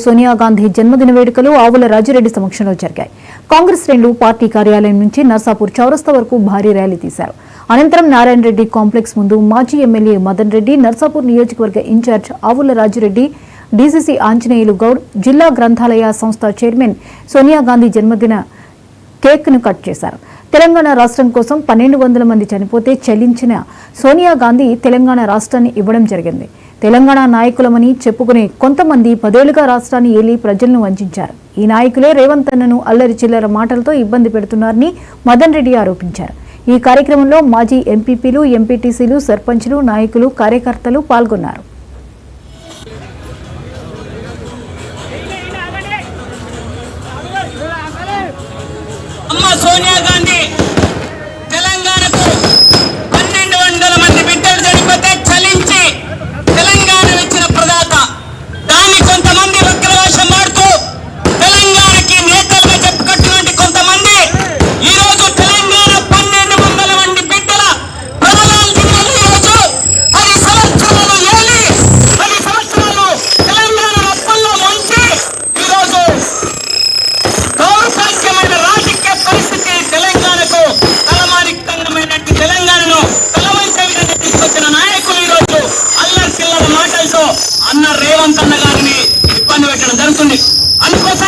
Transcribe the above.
సోనియా గాంధీ జన్మదిన వేడుకలు ఆవుల రాజిరెడ్డి సమక్షంలో జరిగాయి. కాంగ్రెస్ శ్రేణులు పార్టీ కార్యాలయం నుంచి నర్సాపూర్ చౌరస్తా వరకు భారీ ర్యాలీ తీశారు. అనంతరం నారాయణ రెడ్డి కాంప్లెక్స్ ముందు మాజీ ఎమ్మెల్యే మదన్ రెడ్డి, నర్సాపూర్ నియోజకవర్గ ఇన్ఛార్జ్ ఆవుల రాజిరెడ్డి, డీసీసీ ఆంజనేయులు గౌడ్, జిల్లా గ్రంథాలయ సంస్థ చైర్మన్ సోనియా గాంధీ జన్మదిన కేక్ ను కట్ చేశారు. తెలంగాణ రాష్ట్రం కోసం 1200 మంది చనిపోతే చెల్లించిన సోనియా గాంధీ తెలంగాణ రాష్ట్రాన్ని ఇవ్వడం జరిగింది. తెలంగాణ నాయకులమని చెప్పుకునే కొంతమంది 10 ఏళ్లుగా రాష్ట్రాన్ని ఏలి ప్రజలను వంచారు. ఈ నాయకులే రేవంత్ అన్నను అల్లరి చిల్లర మాటలతో ఇబ్బంది పెడుతున్నారని మదన్ రెడ్డి ఆరోపించారు. ఈ కార్యక్రమంలో మాజీ ఎంపీపీలు, ఎంపీటీసీలు, సర్పంచ్లు, నాయకులు, కార్యకర్తలు పాల్గొన్నారు. సోనియా గాంధీ తెలంగాణకు 1200 మంది బిడ్డలు చనిపోతే చలించి తెలంగాణ ఇచ్చిన ప్రదాత. దాన్ని కొంతమంది వక్రవేషం మాడుతూ తెలంగాణకి నేతలుగా చెప్పుకుంటున్నటువంటి కొంతమంది ఈరోజు తెలంగాణ 1200 మంది బిడ్డల ప్రాణాలు తిన్నారు. ఈరోజు 10 సంవత్సరాలు ఏలి 10 సంవత్సరాలు తెలంగాణ రప్పల్లో ముంచి ఈరోజు దౌర్భాగ్యమైన రాజకీయ పరిస్థితి తెలంగాణకు తలమానికమైనటువంటి తెలంగాణను తలవంచే విధంగా తీసుకొచ్చిన నాయకులు ఈరోజు అల్లరి చిల్లర మాటలతో అన్న రేవంత్ అన్న గారిని ఇబ్బంది పెట్టడం జరుగుతుంది. అందుకోసం